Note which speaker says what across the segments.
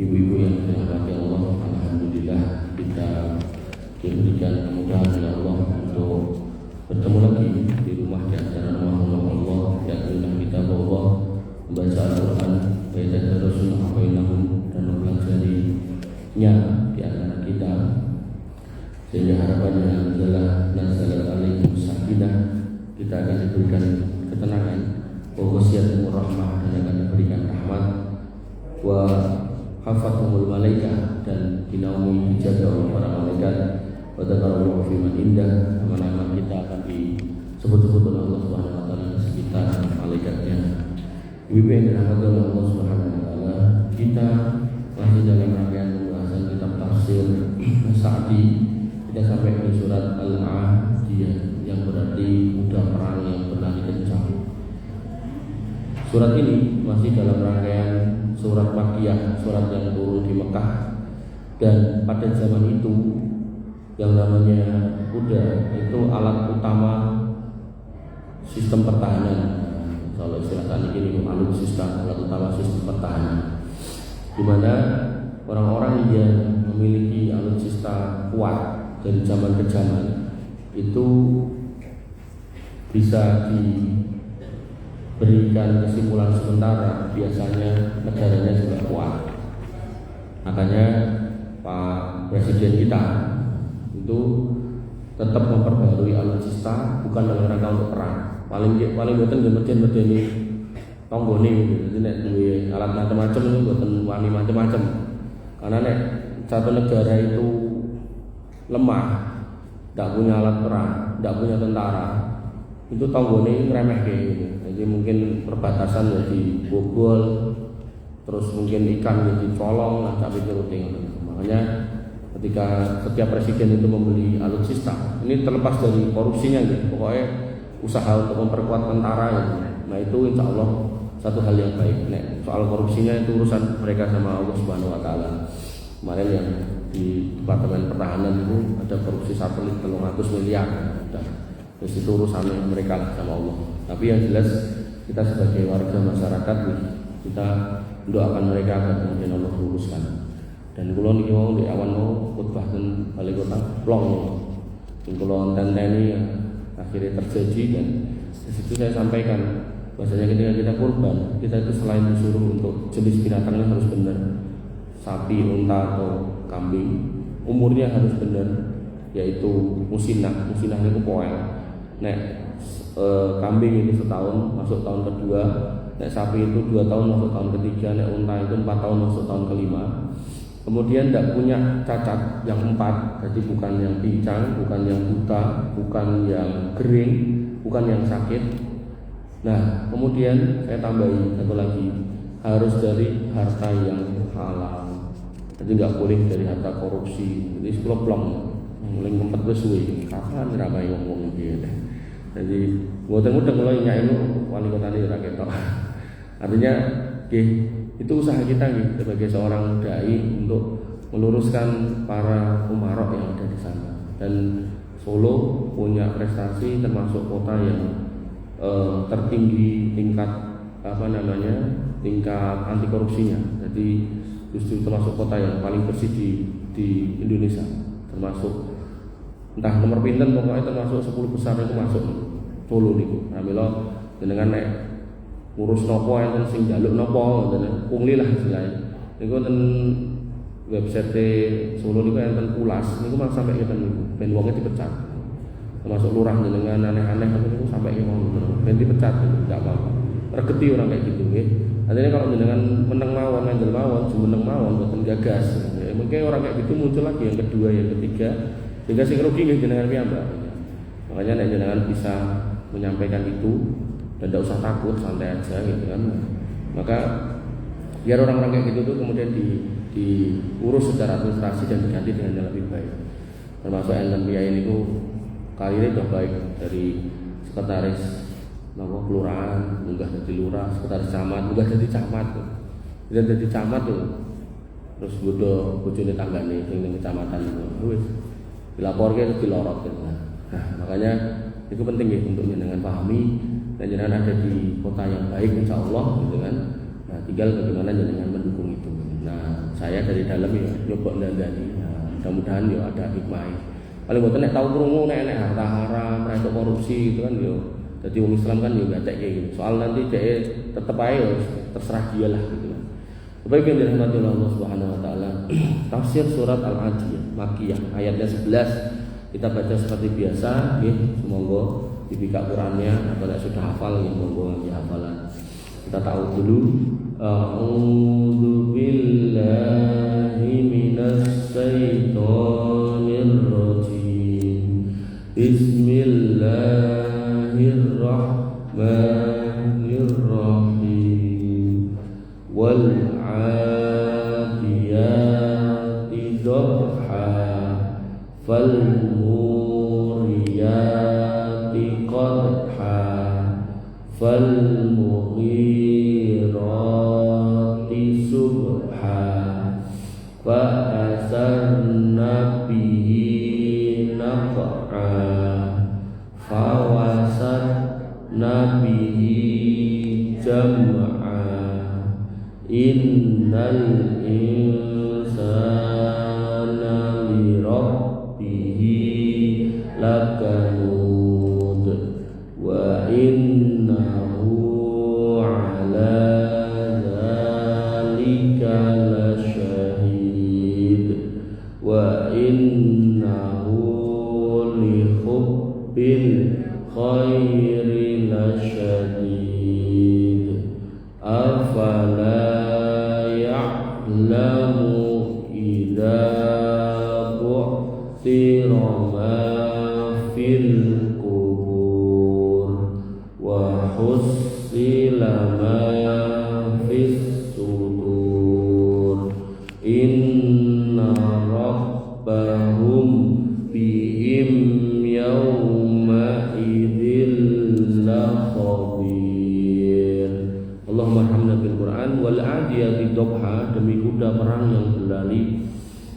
Speaker 1: Ibu-ibu yang dirahmati Allah, alhamdulillah kita diberikan kemudahan oleh Allah untuk bertemu lagi di rumah di antara rumah Allah, yakni kita bahwa membaca Al-Quran, baca Rasulullah dan mempelajarinya di antara kita, sehingga harapannya adalah nazalat alaikum sakinah, kita akan diberikan ketenangan, waghsyiatumur rahmah, dan akan diberikan rahmat, wa hafathumul malaikah, dan dinaungi dijaga oleh para malaikat, wa dzakarallahu fi man indah, nama-nama kita akan disebut-sebut oleh Allah Subhanahu wa taala di sekitar malaikatnya. Ibu yang dirahmati oleh Allah Subhanahu wa taala, kita masih dalam rangkaian pembahasan kitab tafsir Sa'di. Kita sampai di surat Al-Adiyah yang berarti kuda perang yang berlari kencang. Surat ini masih dalam rangkaian surat Makkiyah, surat yang turun di Mekah. Dan pada zaman itu yang namanya kuda itu alat utama sistem pertahanan. Kalau istilah tadi ini alutsista, alat utama sistem pertahanan, di mana orang-orang yang memiliki alutsista kuat dari zaman ke zaman itu bisa diberikan kesimpulan sementara, biasanya negaranya juga kuat. Makanya Pak Presiden kita itu tetap memperbarui alutsista, bukan dalam rangka untuk perang. Paling boten medeni tonggone gitu. Jadi nek duwe alat macam-macam itu boten wani macam-macam. Karena nek satu negara itu lemah, tidak punya alat perang, tidak punya tentara, itu tonggone ngremeh gitu. Jadi mungkin perbatasan jadi bobol, terus mungkin ikan jadi colong, tapi rutin. Makanya ketika setiap presiden itu membeli alutsista, ini terlepas dari korupsinya gitu, pokoknya usaha untuk memperkuat tentara gitu. Nah itu insya Allah satu hal yang baik. Nek soal korupsinya itu urusan mereka sama Allah Subhanahu wa taala. Kemarin yang di Departemen Pertahanan itu ada korupsi satelit 300 miliar. Nah, terus itu urusan mereka lah sama Allah. Tapi yang jelas kita sebagai warga masyarakat kita doakan mereka agar kemudian Allah luruskan. Dan kalau niki mau di awan mau khutbah ten balik kota plong. Kalau tenteni akhirnya terjadi, dan di situ saya sampaikan bahwasanya ketika kita kurban, kita itu selain disuruh untuk jenis binatangnya harus benar, sapi, unta atau kambing, umurnya harus benar, yaitu musinah itu poel. Nek kambing itu setahun masuk tahun kedua, nek sapi itu 2 tahun masuk tahun ketiga, nek unta itu 4 tahun masuk tahun kelima. Kemudian tidak punya cacat yang 4, jadi bukan yang pincang, bukan yang buta, bukan yang kering, bukan yang sakit. Nah, kemudian saya tambahin satu lagi, harus dari harta yang halal. Jadi nggak boleh dari harta korupsi. Jadi sekolah plong, mulai ngempet suwe. Kapan ramai ngomong gitu. Jadi mudah-mudahan kalau nyain wali kota ini rakyat. Artinya, itu usaha kita sebagai seorang dai untuk meluruskan para umarok yang ada di sana. Dan Solo punya prestasi termasuk kota yang tertinggi tingkat tingkat anti korupsinya. Jadi justru termasuk kota yang paling bersih di Indonesia, termasuk entah nomor pinten pokoknya termasuk 10 besar itu masuk Solo niku. Amilo jenengan nek ngurus nopo enten sing njaluk nopo ngoten pungli lah istilahnya. Niku ten website Solo niku enten pulas niku malah sampai ngeten niku ben wonge dipecat. Termasuk lurah jenengan aneh-aneh niku sampai ngono ben dipecat enggak apa-apa. Regeti orang kayak gitu nggih. Artinya kalau jenengan meneng mawon ngandel mawon jumeneng mawon boten gagas. Ya, mungkin orang kayak gitu muncul lagi yang kedua, yang ketiga, sehingga sing rugi nggih jenengan piyambak. Makanya nek jenengan bisa menyampaikan itu dan tidak usah takut, santai aja gitu kan. Maka biar orang-orang kayak gitu tuh kemudian diurus secara administrasi dan diganti dengan yang lebih baik. Termasuk enten biaya ini tuh kali ini sudah baik dari sekretaris kelurahan, munggah jadi lurah, sekretaris camat, munggah jadi camat tuh. Dan jadi camat tuh terus bodoh bojone tanggane ning kecamatan itu wis dilaporke terus dilorot gitu. Nah, makanya itu penting ya untuk jenengan pahami dan jenengan ada di kota yang baik insyaallah gitu kan. Nah, tinggal bagaimana jenengan mendukung itu. Nah, saya dari dalam ya nyoba ndandani. Mudah-mudahan ya ada hikmah. Paling mboten nek tau krungu nek harta haram, ora itu korupsi gitu kan yo. Dadi wong Islam kan yo gak cek gitu. Soal nanti dhek tetep ae yo terserah dia lah gitu. Bapak yang dirahmati Allah Subhanahu wa taala. Tafsir surat Al-Adiyah Makkiyah ayatnya 11 kita baca seperti biasa nggih. Semoga dibuka Qur'annya atau nek sudah hafal nggih monggo nggih hafalan. Kita tahu dulu a'udzu billahi minas syaitonir rajim. Bismillahirrahmanirrahim. Wal 'adiyati dhabha fal muriyati qadha fal mughirati subha fa asarna bihi naq'a fa wasatna bihi jam'a innal insana li rabbihi lakanud wa innahu ala dzalika lasyahid wa innahu li hubbil khairi lasyadid afala ya'lamu idza bu'thira ma fil qubur wa hussila ma fis sudur inna rabbahum bihim yawma idzil lakhabir. Allahumma arhamna bil Qur'an. Wal 'adiyati dhabha, demi kuda perang yang berlari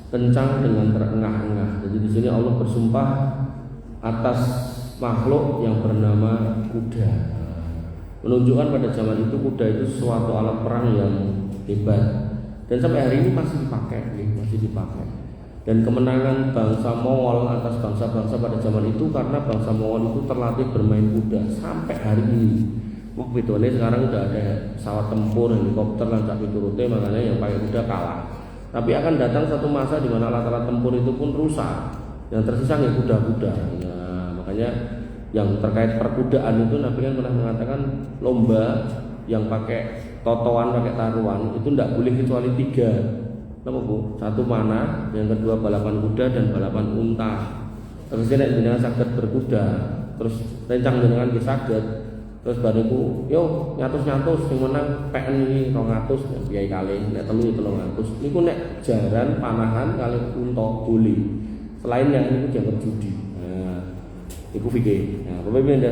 Speaker 1: kencang dengan terengah-engah. Jadi di sini Allah bersumpah atas makhluk yang bernama kuda, menunjukkan pada zaman itu kuda itu suatu alat perang yang hebat dan sampai hari ini masih dipakai. Dan kemenangan bangsa Mongol atas bangsa-bangsa pada zaman itu karena bangsa Mongol itu terlatih bermain kuda sampai hari ini. Waktu itu sekarang udah ada pesawat tempur, helikopter, lancak piturute, makanya yang pakai kuda kalah. Tapi akan datang satu masa di mana alat-alat tempur itu pun rusak, yang tersisa hanya kuda-kuda. Nah, makanya yang terkait perkudaan itu Nabi kan pernah mengatakan lomba yang pakai totoan, pakai taruhan itu tidak boleh kecuali 3. Kenapa Bu? 1 mana, yang kedua balapan kuda dan balapan unta. Terus nek jenengan saged berkuda, terus rencang jenengan ki saged. Terus bariku, yo nyatus-nyatus sing menang PN iki 200 biaya kali, nek 3 300. Niku nek jaran panahan kali unta boleh. Selain yang niku dianggap judi. Nah, iku fikih. Nah, pemimpin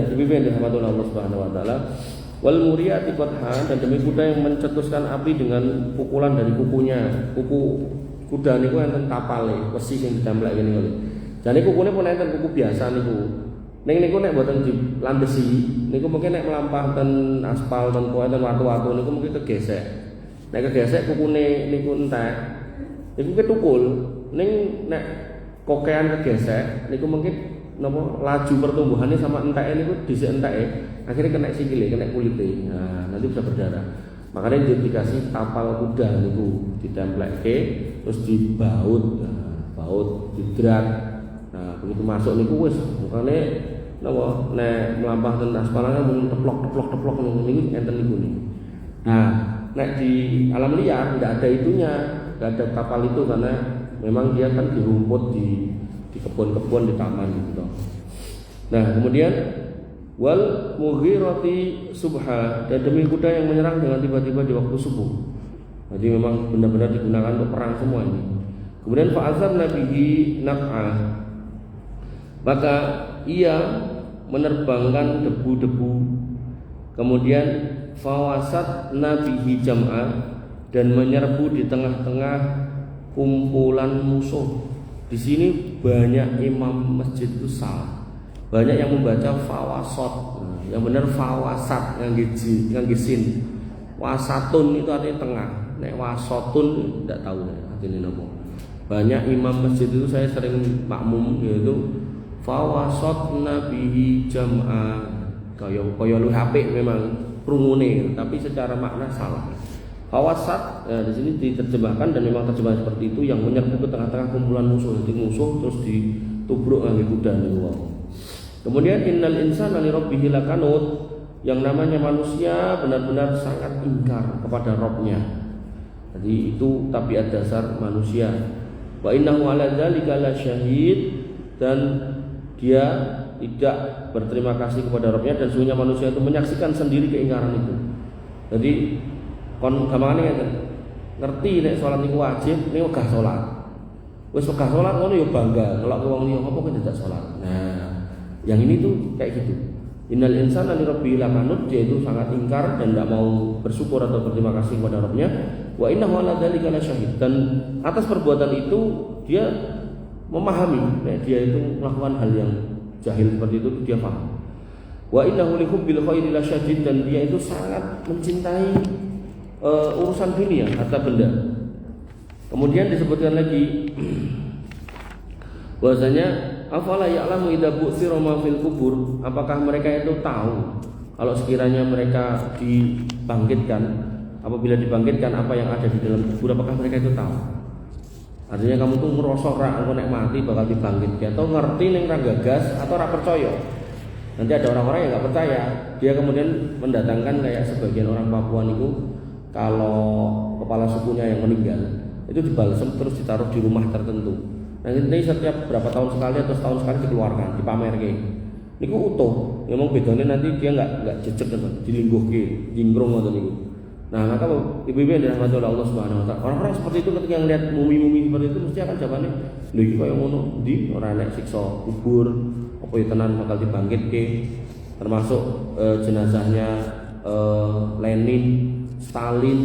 Speaker 1: sama Allah Subhanahu wa taala. Wal muriyati qadha, dan demi kuda yang mencetuskan api dengan pukulan dari kukunya. Kuku kuda niku enten tapale, besi sing ditamplek ngene kali. Jane kukune pun enten kuku biasa niku. Ning niku nek mboten dilandesi, niku mungkin nek melampah ten aspal ten kowe ten watu-watu niku mungkin kegesek. Nek kegesek kukune niku entek, niku ketukul. Ning nek kokean kegesek niku mungkin napa laju pertumbuhannya sama enteke niku dhisik enteke, akhirnya kena sikile, kena kulite. Nah, nanti bisa berdarah. Makanya dikasih tapal kuda niku ditemplekke terus dibaut. Nah, baut didrat. Nah, begitu masuk niku wis makane napa nek mlampah ten aspalan mung teplok niku enten niku nih. Nah, nek di alam liar enggak ada itunya, enggak ada kapal itu karena memang dia kan di rumput di kebun-kebun di taman gitu. Nah, kemudian wal mughirati subha, dan demi kuda yang menyerang dengan tiba-tiba di waktu subuh. Jadi memang benar-benar digunakan untuk perang semua ini. Kemudian fa'azar nabihi naq'ah, maka ia menerbangkan debu-debu. Kemudian fawasat nabihi jam'ah, dan menyerbu di tengah-tengah kumpulan musuh. Di sini banyak imam masjid itu salah. Banyak yang membaca fawasat. Yang benar fawasat, yang gisin. Wasatun itu artinya tengah. nek wasotun tidak tahu artinya apa. Banyak imam masjid itu saya sering makmum yaitu fawasatna bihi jam'a, kaya lu HP memang krungune tapi secara makna salah. Fawasat di sini diterjemahkan dan memang terjemahan seperti itu, yang menyerbu ke tengah-tengah kumpulan musuh, jadi musuh terus ditubruk nganggo kuda niku. Kemudian innal insana li rabbih lakanut, yang namanya manusia benar-benar sangat ingkar kepada Rabbnya. Jadi itu tabiat dasar manusia. Wa innahu ala dzalika lasyahid, dan dia tidak berterima kasih kepada Rabbnya, dan sesungguhnya manusia itu menyaksikan sendiri keingkaran itu. Jadi kon gampangane ngerti nek salat niku wajib, nek wegah salat. Wis wegah salat ngono ya bangga, ngelok wong liya apa kok tidak salat. Nah, yang ini tuh kayak gitu. Innal insana li rabbil lakanut, dia itu sangat ingkar dan tidak mau bersyukur atau berterima kasih kepada Rabbnya. Wa innahu ala dzalika lasyahid, dan atas perbuatan itu dia memahami, dia itu melakukan hal yang jahil seperti itu dia paham. Wa innahu li hubbil khairi lasyadid, dan dia itu sangat mencintai urusan dunia, harta benda. Kemudian disebutkan lagi bahwasanya afala ya'lamu idza bu'thira ma fil kubur, apakah mereka itu tahu kalau sekiranya mereka dibangkitkan, apabila dibangkitkan apa yang ada di dalam kubur, apakah mereka itu tahu? Artinya kamu tuh ngerosok ra engko nek mati bakal dibangkitkan, atau ngerti ning ra gagas atau ra percaya. Nanti ada orang-orang yang enggak percaya, dia kemudian mendatangkan kayak sebagian orang Papua niku, kalau kepala sukunya yang meninggal itu dibalsem terus ditaruh di rumah tertentu. Nah ini setiap berapa tahun sekali atau setahun sekali dikeluarkan, dipamerke. Niku utuh. Memang bedanya nanti dia enggak jejeg teman, dilingguhke, jingkrung ngoten niku. Nah, maka ibu-ibu yang dirahmati oleh Allah Subhanahu wa taala, orang-orang seperti itu ketika melihat mumi-mumi seperti itu mesti akan jawabannya, lho iki koyo ngono, ndi ora nek siksa kubur, apa ya tenan bakal dibangkitke, termasuk jenazahnya Lenin, Stalin,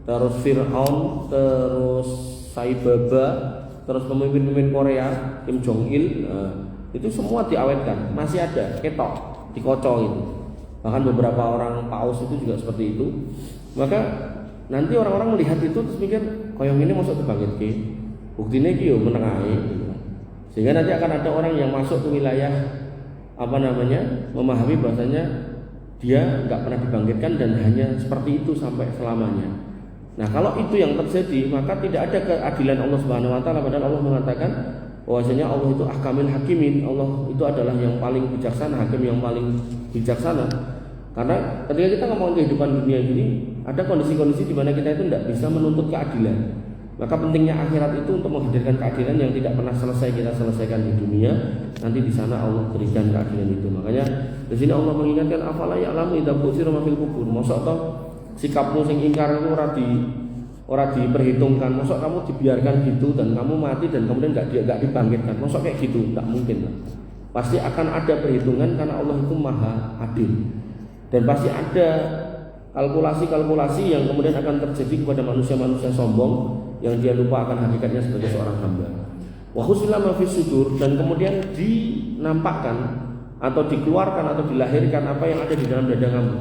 Speaker 1: terus Fir'aun, terus Saibaba, terus pemimpin-pemimpin Korea, Kim Jong Il, itu semua diawetkan, masih ada, ketok, dikocok itu. Bahkan beberapa orang paus itu juga seperti itu. Maka nanti orang-orang melihat itu terus mikir, koyong ini masuk dibangkitke, buktinya iki yo meneng ae. Sehingga nanti akan ada orang yang masuk ke wilayah memahami bahasanya dia nggak pernah dibangkitkan dan hanya seperti itu sampai selamanya. Nah kalau itu yang terjadi, maka tidak ada keadilan Allah Subhanahu Wa Taala. Padahal Allah mengatakan bahwasanya Allah itu ahkamil hakimin, Allah itu adalah yang paling bijaksana, hakim yang paling bijaksana. Karena ketika kita ngomong kehidupan dunia ini, ada kondisi-kondisi di mana kita itu tidak bisa menuntut keadilan. Maka pentingnya akhirat itu untuk menghadirkan keadilan yang tidak pernah selesai kita selesaikan di dunia. Nanti di sana Allah berikan keadilan itu. Makanya di sini Allah mengingatkan afala ya'lamu idza bu'thira ma fil kubur. Mosok toh sikapmu sing ingkar itu ora diperhitungkan. Mosok kamu dibiarkan gitu dan kamu mati dan kemudian enggak dibangkitkan. Mosok kayak gitu, enggak mungkin. Pasti akan ada perhitungan karena Allah itu Maha Adil. Dan pasti ada kalkulasi-kalkulasi yang kemudian akan terjadi kepada manusia-manusia sombong yang dia lupa akan hakikatnya sebagai seorang hamba. Wa husila ma fis sudur, dan kemudian dinampakkan atau dikeluarkan atau dilahirkan apa yang ada di dalam dada kamu.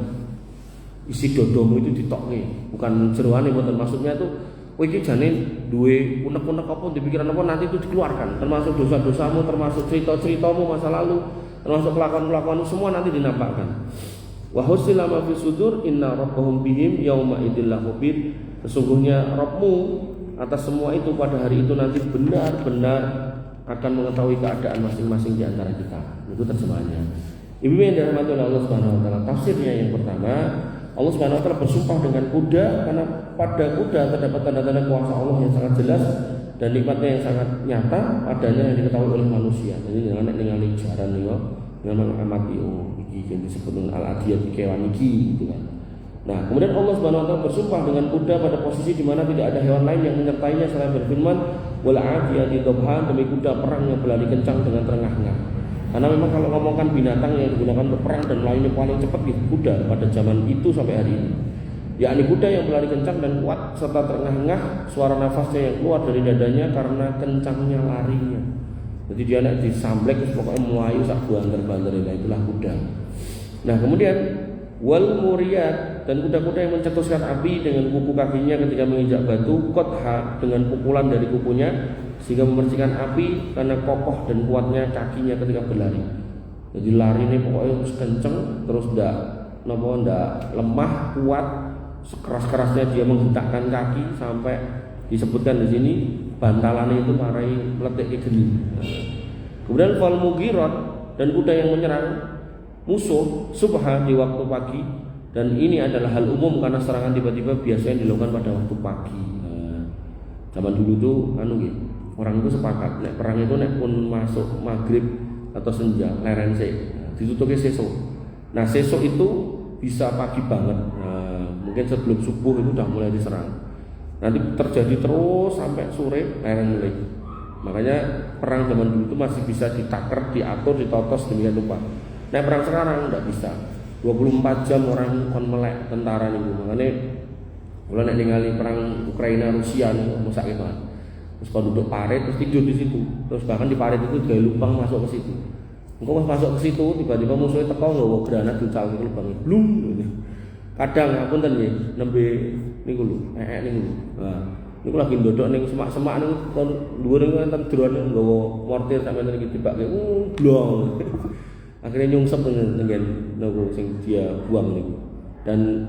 Speaker 1: Isi dodomu itu ditokne, bukan jeroane mboten, maksudnya itu kowe iki jane duwe unek-unek apa di pikiran apa nanti itu dikeluarkan, termasuk dosa-dosamu, termasuk cerita-ceritamu masa lalu, termasuk kelakuan-kelakuanmu semua nanti dinampakkan. Wa husila ma fis sudur inna rabbahum bihim yauma idzil lahubir. Sesungguhnya Rabbmu atas semua itu pada hari itu nanti benar-benar akan mengetahui keadaan masing-masing di antara kita. Itu terjemahannya. Ibu yang dirahmati oleh Allah Subhanahu wa taala, tafsirnya yang pertama, Allah Subhanahu wa taala bersumpah dengan kuda karena pada kuda terdapat tanda-tanda kuasa Allah yang sangat jelas dan nikmatnya yang sangat nyata padanya yang diketahui oleh manusia. Jadi jangan ningali jaran niku dengan mengamati iki yang disebut dengan al-adiyat kewan iki gitu kan. Nah, kemudian Allah Subhanahu wa taala bersumpah dengan kuda pada posisi di mana tidak ada hewan lain yang menyertainya selain berfirman wal adiyati dhabhan, demi kuda perang yang berlari kencang dengan terengah-engah. Karena memang kalau ngomongkan binatang yang digunakan berperang dan lainnya paling cepat di kuda pada zaman itu sampai hari ini. Yakni kuda yang berlari kencang dan kuat serta terengah-engah, suara nafasnya yang keluar dari dadanya karena kencangnya larinya. Jadi dia nak disamblek pokoknya melayu sak banter-banter, itulah kuda. Nah, kemudian wal muriyat, dan kuda-kuda yang mencetuskan api dengan kuku kakinya ketika menginjak batu, qotha dengan pukulan dari kukunya sehingga memercikan api karena kokoh dan kuatnya kakinya ketika berlari. Jadi lari ini pokoknya harus kenceng, terus ndak lemah, kuat, sekeras-kerasnya dia menghentakkan kaki sampai disebutkan di sini bantalannya itu marai meletik geni. Kemudian fal mughirat dan kuda yang menyerang musuh subha di waktu pagi, dan ini adalah hal umum karena serangan tiba-tiba biasanya dilakukan pada waktu pagi. Zaman dulu tuh orang itu sepakat nek perang itu nek pun masuk maghrib atau senja leren ditutupnya sesuk. Nah sesuk itu bisa pagi banget. Mungkin sebelum subuh itu udah mulai diserang. Nanti terjadi terus sampai sore leren mulai. Makanya perang zaman dulu itu masih bisa ditaker, diatur, ditotos demikian rupa. Nah perang sekarang tidak bisa. 24 jam orang kon melek tentara nih. Makanya kalau nek ningali perang Ukraina Rusia nih masa gitu kan. Terus kalau duduk parit terus tidur di situ. Terus bahkan di parit itu gaya lubang masuk ke situ. Engkau pas masuk ke situ tiba-tiba musuhnya teko nggawa granat dical ke lubangnya. Blum gitu. Kadang ngapunten nggih nembe niku lho, niku lho. Nah, niku lagi ndodok ning semak-semak niku kon dhuwur niku enten drone nggawa mortir sampe niki dibake blong. Akhirnya nyungsep dengan niku sing dia buang niku. Dan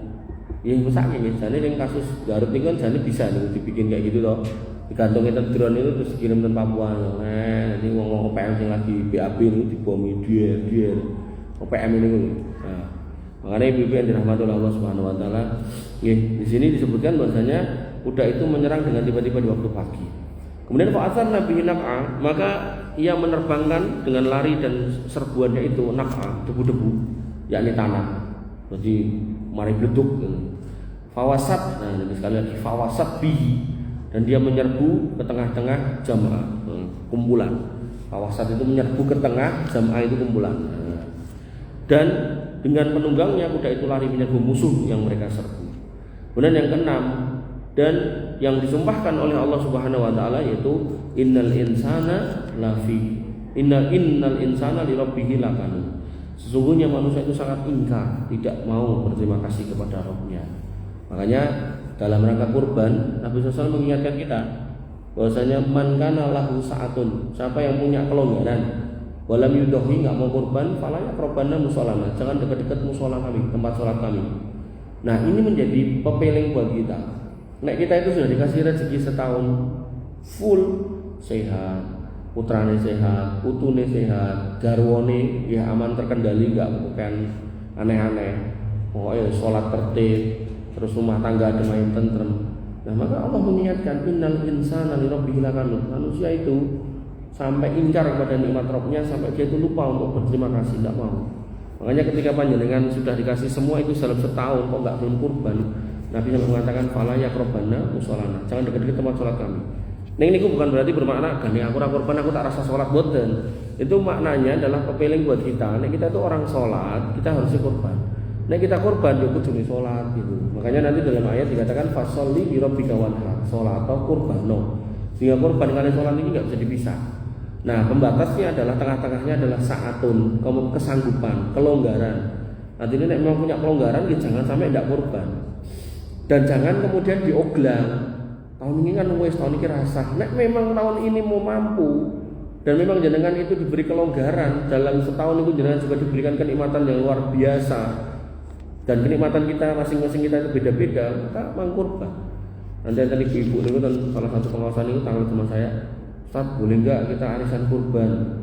Speaker 1: ya mesake nggih jane ning kasus Garut niku kan jane bisa niku dibikin kayak gitu toh. Digantungin drone itu terus dikirim ke Papua. Nah, nanti ngomong OPM sing lagi BAB niku dibomi dia OPM niku. Nah, makanya ibu yang dirahmati Allah Subhanahu wa taala, di sini disebutkan bahwasanya kuda itu menyerang dengan tiba-tiba di waktu pagi. Kemudian fa'athar Nabi naq'a, maka ia menerbangkan dengan lari dan serbuannya itu naq'a, debu-debu, yakni tanah. Jadi mari bleduk. Fawasat, nah ini sekali lagi fawasat bihi, dan dia menyerbu ke tengah-tengah jamaah, kumpulan. Fawasat itu menyerbu ke tengah, jamaah itu kumpulan. Dan dengan penunggangnya kuda itu lari menyerbu musuh yang mereka serbu. Kemudian yang keenam, dan yang disumpahkan oleh Allah Subhanahu wa taala yaitu innal insana li rabbih lakanu. Sesungguhnya manusia itu sangat ingkar, tidak mau berterima kasih kepada Rabb-nya. Makanya dalam rangka kurban Nabi SAW mengingatkan kita bahwasanya man kana lahu sa'atun, siapa yang punya kelonggaran walam yudahi enggak mau kurban fala yaqrabanna musholana, jangan dekat-dekat mushola kami, tempat sholat kami. Nah, ini menjadi pepeling buat kita. Nek kita itu sudah dikasih rezeki setahun full sehat, putrane sehat, putune sehat, garwane ya aman terkendali, enggak bukan aneh-aneh. Pokoknya sholat tertib, terus rumah tangga damai tentrem. Nah, maka Allah mengingatkan innal insana li rabbih lakanut. Manusia itu sampai ingkar kepada nikmat Rabb-nya sampai dia itu lupa untuk berterima kasih, tidak mau. Makanya ketika panjenengan sudah dikasih semua itu dalam setahun kok enggak belum kurban, Nabi yang mengatakan fala yaqrabanna musholana, jangan dekat-dekat tempat sholat kami. Ning niku bukan berarti bermakna gane aku ora kurban aku tak rasa sholat, boten. Itu maknanya adalah pepeling buat kita. Nek kita itu orang sholat, kita harus kurban. Nek kita kurban ya kudu sholat gitu. Makanya nanti dalam ayat dikatakan fasholli li rabbika wanhar, sholat atau kurbano. Sehingga kurban kalian sholat ini enggak bisa dipisah. Nah, pembatasnya adalah tengah-tengahnya adalah saatun, kesanggupan, kelonggaran. Nanti ini memang punya kelonggaran, ya jangan sampai tidak kurban. Dan jangan kemudian dioglang. Tahun ini kan wes tahun ini rasa. Nek memang tahun ini mau mampu dan memang jenengan itu diberi kelonggaran dalam setahun itu jenengan juga diberikan kenikmatan yang luar biasa. Dan kenikmatan kita masing-masing kita itu beda-beda, maka mangkurban. Nanti tadi ibu itu dan salah satu pengawasan itu tanggal teman saya. Ustaz, boleh enggak kita arisan kurban?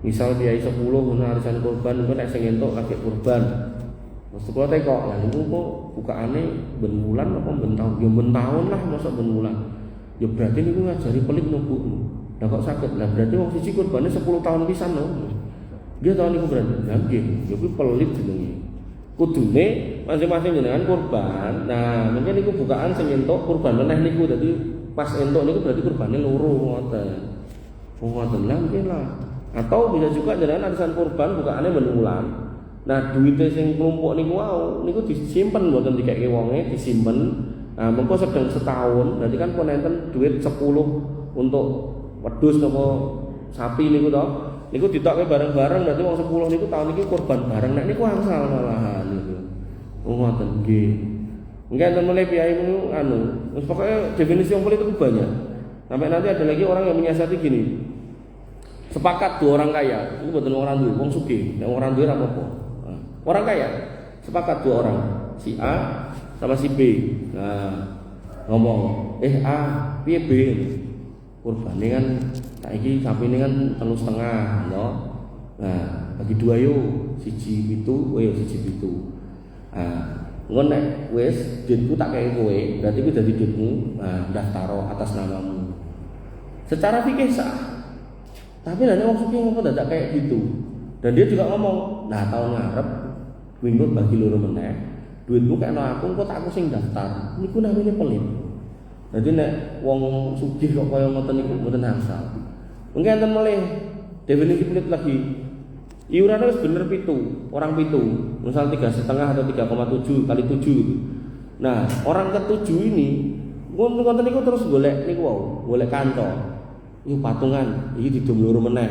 Speaker 1: Misal biaya 10 arisan kurban, engko nek sing entuk lagi kurban. Terus kula teko, lah niku kok bukaane ben wulan apa ben taun? Ya ben taun lah, mosok ben wulan. Ya berarti niku ngajari pelit no Bu. Lah kok saged? Lah berarti wong siji kurbane 10 tahun pisan no. Dia tahun niku berarti. Lah nggih, ya kuwi pelit jenenge. Kudune masing-masing jenengan kurban. Nah, mungkin niku bukaan sing entuk kurban meneh niku dadi pas entuk niku berarti kurbane loro ngoten. Ngoten lah mungkin lah. Atau bisa juga jenengan arisan kurban bukaane ben wulan. Nah, duite sing klumpuk niku wau niku disimpen mboten dikeke wonge, disimpen. Nah, mengko sedang setahun, berarti kan pun enten duit 10 untuk wedhus apa sapi niku to. Niku ditokke bareng-bareng berarti wong 10 niku tahun iki kurban bareng. Nek niku angsal malahan niku. Oh ngoten nggih. Enggak enten mulai piyai niku wis pokoke definisi wong pelit itu banyak. Sampai nanti ada lagi orang yang menyiasati gini. Sepakat dua orang kaya, itu betul orang duwe, wong sugih, nek orang duwe ora apa-apa. Orang kaya sepakat dua orang, si A sama si B. Nah, ngomong, A, piye B? Kurbane kan saiki sampine kan 3,5, no. Nah, bagi dua yo, siji pitu, yo siji pitu. Ngono nek wis duitku tak kei kowe, berarti ku dadi duitmu, daftaro atas namamu. Secara fikih sah. Tapi nanti wong sugih ngomong dadak kayak gitu. Dan dia juga ngomong, nah tahun ngarep minggu bagi loro meneh, duitmu kena aku engko tak aku sing daftar. Niku namanya pelit. Jadi nek wong sugih kok kaya ngoten niku mboten asal. Mungkin enten melih definisi pelit lagi. Iurannya wis bener pitu, orang pitu, misal 3,5 atau 3,7 kali 7. Nah, orang ketujuh ini ngoten niku terus golek niku wau, golek kanca. Iku patungan, iki didum loro meneh.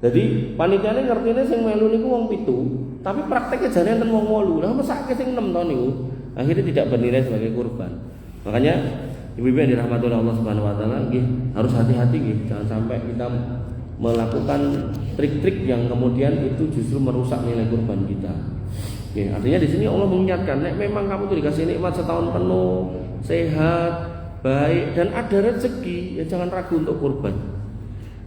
Speaker 1: Jadi panitiane ngertine sing melu niku wong pitu, tapi prakteknya jane enten wong 8. Lah mesake sing 6 to niku. Akhirnya tidak bernilai sebagai kurban. Makanya ibu-ibu yang dirahmati oleh Allah Subhanahu wa taala nggih harus hati-hati nggih, jangan sampai kita melakukan trik-trik yang kemudian itu justru merusak nilai kurban kita. Ya, artinya di sini Allah mengingatkan, nek memang kamu tuh dikasih nikmat setahun penuh, sehat, baik dan ada rezeki, ya jangan ragu untuk kurban.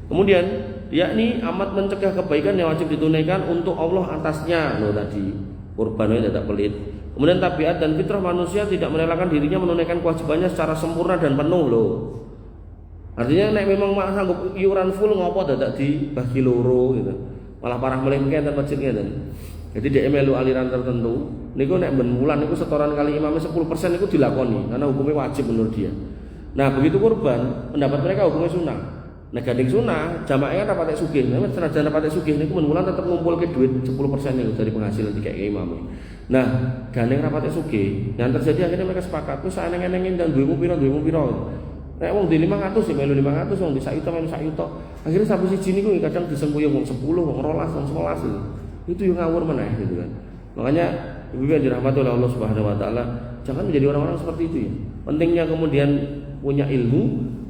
Speaker 1: Kemudian, yakni amat mencegah kebaikan yang wajib ditunaikan untuk Allah atasnya. Loh tadi, kurban itu tidak pelit. Kemudian tabiat dan fitrah manusia tidak merelakan dirinya menunaikan kewajibannya secara sempurna dan penuh loh. Artinya nek memang mak sanggup iuran full ngopo dadak dibagi loro gitu. Malah parah meleh mungkin enten masjid ngeten. Jadi dia melu aliran tertentu, niku nek ben wulan niku setoran kali imamnya 10% niku dilakoni karena hukumnya wajib menurut dia. Nah, begitu kurban, pendapat mereka hukumnya sunnah. Nek gandeng sunnah, jamaahnya ora patek sugih. Nek senajan patek sugih niku men wulan tetep ngumpulke duit 10% niku dari penghasilan dikek imam. Nah, gandeng ora patek sugih, yang terjadi akhirnya mereka sepakat, "Wis eneng-enengin dan duwemu pira, duwemu pira." Nek wong di 500 ya melu 500, wong di 1 juta melu 1 juta. Akhirnya sabu siji niku kadang disengkuyung wong 10, wong 12, wong 11 gitu. Itu yang ngawur meneh gitu kan. Makanya ibu yang dirahmati oleh Allah Subhanahu wa taala, jangan menjadi orang-orang seperti itu ya. Pentingnya kemudian punya ilmu,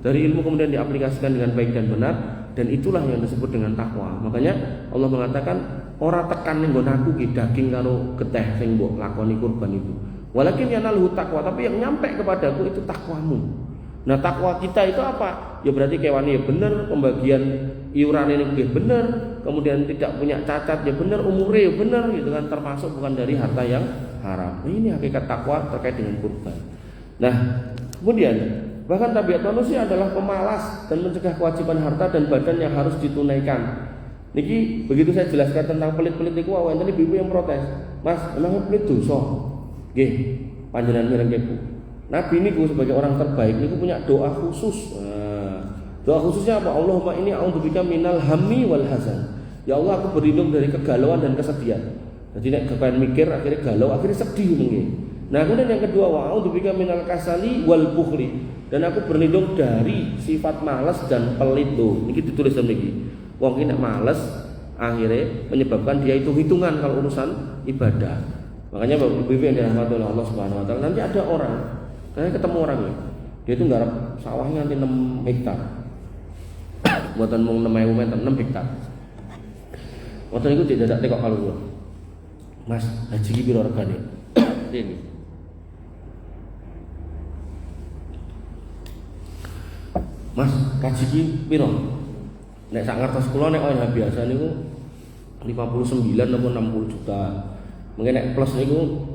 Speaker 1: dari ilmu kemudian diaplikasikan dengan baik dan benar, dan itulah yang disebut dengan takwa. Makanya Allah mengatakan, ora tekan ning nggon aku ki daging karo geteh sing mbok lakoni kurban itu. Walakin yanaluhu takwa, tapi yang nyampe kepadaku itu takwamu. Nah, takwa kita itu apa? Ya berarti kewannya ya bener, pembagian iuran ini ya bener, kemudian tidak punya cacat ya bener, umurnya ya bener gitu kan, termasuk bukan dari harta yang haram. Nah, ini hakikat takwa terkait dengan kurban. Nah, kemudian bahkan tabiat manusia adalah pemalas dan mencegah kewajiban harta dan badan yang harus ditunaikan. Niki begitu saya jelaskan tentang pelit-pelit niku wae enten ibu yang protes. Mas, emang pelit dosa? Nggih, panjenengan mireng Bu. Nabi niku sebagai orang terbaik niku punya doa khusus. Doa khususnya apa? Allahumma inni a'udzubika minal hammi wal hazan. Ya Allah, aku berlindung dari kegalauan dan kesedihan. Jadi nek kepen mikir akhirnya galau, akhirnya sedih mungkin. Nah, kemudian yang kedua, wa a'udzubika minal kasali wal bukhli. Dan aku berlindung dari sifat malas dan pelit. Tuh, niki ditulis niki. Wong iki nek males akhirnya menyebabkan dia itu hitungan kalau urusan ibadah. Makanya Bapak Ibu yang dirahmati oleh Allah Subhanahu wa taala, nanti ada orang, saya ketemu orang ya, dia itu nggarap sawahnya nanti 6 hektar. Buatan mau 6.000 meter, 6 hektar. Waktu itu tidak ada tekok kalau gua. Mas, haji iki piro regane? Ini. Mas, kaji iki piro? Nek sak ngertos kula nek OYH biasa niku 59 atau 60 juta. Mungkin nek plus niku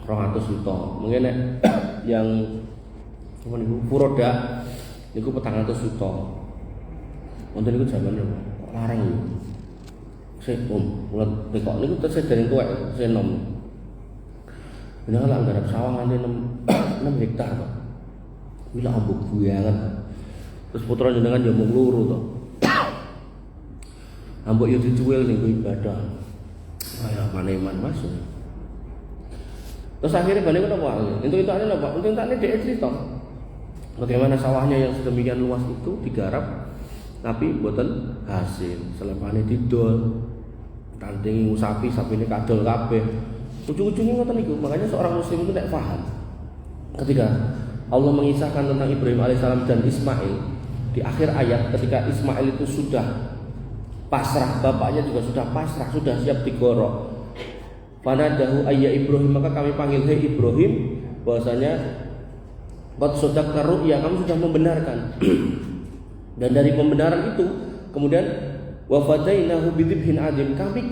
Speaker 1: 200 juta. Mungkin nek yang apa niku Furoda niku 400 juta. Wonten niku jaman kok larang yo. Sik mulai tekok niku tesih dereng tuwek, tesih enom. Bener lah garap sawah nganti 6 hektar kok. Kuwi lah ambuk banget. Terus putra jenengan yo mung loro to. Ambuk yo dicuwil ning ibadah. Ayo maneman Mas. Terus akhirnya balik ke apa? Itu ada apa? Untuk tadi dia cerita bagaimana sawahnya yang sedemikian luas itu digarap, tapi buatan hasil. Selepane didol, tanding sapi ini kadol kabeh. Ujung-ujungnya ngoten niku. Makanya seorang muslim itu nek paham ketika Allah mengisahkan tentang Ibrahim alaihissalam dan Ismail di akhir ayat, ketika Ismail itu sudah pasrah, bapaknya juga sudah pasrah, sudah siap digorok. Fanadahu ayya Ibrahim, maka kami panggil hai Ibrahim, bahwasanya qad sadaqta ru'ya, kamu sudah membenarkan. Dan dari pembenaran itu kemudian wa fadainahu bidibhin adim, kami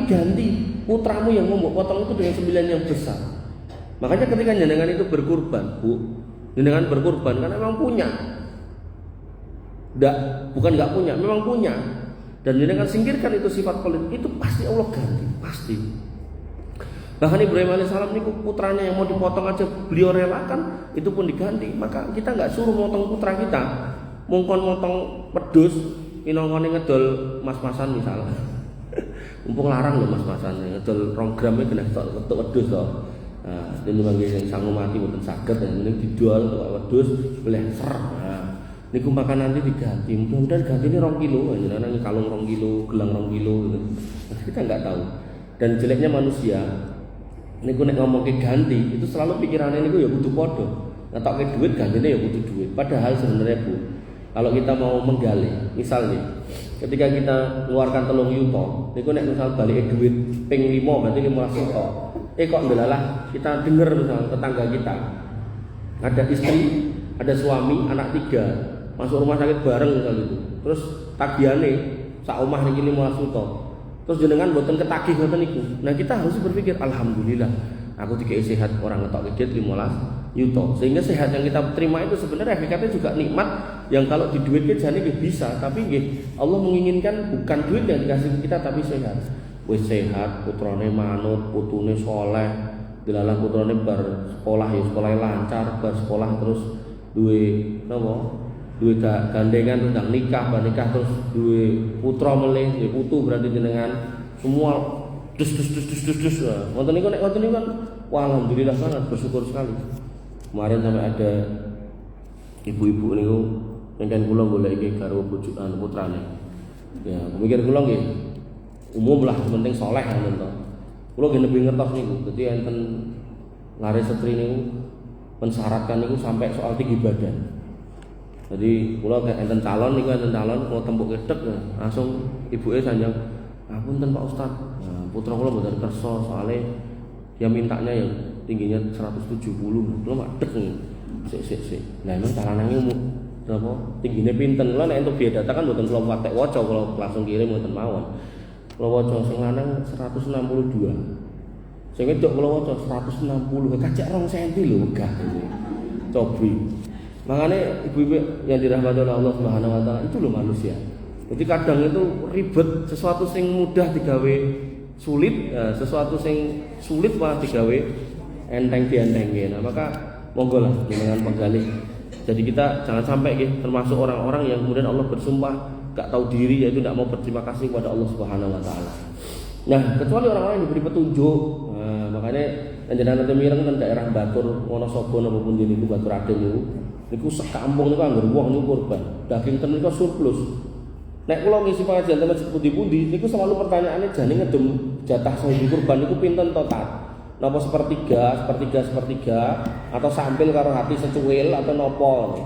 Speaker 1: ganti putramu yang mau potong itu dengan sembilan yang besar. Makanya ketika jenengan itu berkurban, Bu, jenengan berkurban karena memang punya. Bukan nggak punya, memang punya. Dan jenengan singkirkan itu sifat pelit, itu pasti Allah ganti, pasti. Bahkan Ibrahim alaihissalam ini putranya yang mau dipotong aja beliau relakan, itu pun diganti. Maka kita nggak suruh motong putra kita, motong wedhus, inongone ngedol mas-masan misalnya. Mumpung larang loh mas-masan, ngedol 2 gram kena ketuk wedhus loh. Nah, jadi bagi yang sangu mati bukan sakit, yang ini dijual untuk wedhus boleh ser. Nah, niku makan nanti diganti, mudah-mudahan ganti ini 2 kilo, nanti kalung 2 kilo, gelang 2 kilo, gitu. Kita nggak tahu. Dan jeleknya manusia, niku nek ngomong ke ganti, itu selalu pikirannya niku ya butuh podo. Ngetok ke duit gantinya ya butuh duit. Padahal sebenarnya Bu, kalau kita mau menggali, misalnya ketika kita mengeluarkan 3 yuto, niku nek misal balik duit ping 5 berarti 15 yuto. Kok ndelalah kita dengar misal tetangga kita ada istri, ada suami, anak 3 masuk rumah sakit bareng misal itu. Terus tagihannya sak omah niki 15 juta. Terus jenengan mboten ketagih ngoten niku. Nah, kita harus berpikir alhamdulillah aku dikai sehat, orang ngetok duit 15 juta. Sehingga sehat yang kita terima itu sebenarnya hakikatnya juga nikmat yang kalau di duit jane nggih bisa, tapi nggih Allah menginginkan bukan duit yang dikasih kita tapi sehat. Wis sehat, putrane manut, putune soleh, dilalah putrane bar sekolah ya sekolah lancar, bar sekolah terus duwe napa? Duwe gandengan tentang nikah, bar nikah terus duwe putra melih, duwe putu berarti jenengan semua dus. Wonten niku nek wonten niku kan wah alhamdulillah sangat bersyukur sekali. Kemarin sampai ada ibu-ibu niku ngenten kula goleki karo bojokan putrane. Ya, mikir kula nggih umum lah, penting soleh ngoten to. Kula nggih nebi ngertos niku, dadi enten lare setri niku mensyaratkan niku sampai soal tinggi badan. Jadi kula enten calon niku kula tembuk kedek langsung ibuke sanjang, "Ngapunten Pak Ustaz. Nah, putra kula mboten kersa soalnya dia mintanya yang tingginya 170." Kula madeg nih. Sik. Lah emang calanane berapa? Tinggine pinten? Kula nek entuk biodata kan mboten kula patek waca, kula langsung kirim mboten mawon. Kula waca sing lanang 162. Sing wedok kula waca 160. Kacek 2 cm lho wegah. Cobi. Makanya ibu-ibu yang dirahmati oleh Allah Subhanahu wa taala itu loh manusia. Jadi kadang itu ribet, sesuatu sing mudah digawe sulit, sesuatu sing sulit malah digawe enteng dientengke. Nah, maka monggo lah dengan penggali. Jadi kita jangan sampai termasuk orang-orang yang kemudian Allah bersumpah gak tahu diri, yaitu tidak mau berterima kasih kepada Allah Subhanahu wa taala. Nah, kecuali orang-orang yang diberi petunjuk. Nah, makanya jenengan nanti mireng kan daerah Batur, Wonosobo maupun di niku Batur Aden niku sekampung niku anggar wong niku kurban. Daging ten niku surplus. Nek kula ngisi pengajian temen pundi-pundi niku selalu pertanyaannya jane ngedum jatah sahibi kurban niku pinten total? Napa sepertiga atau sampil karo hati secuil atau nopo?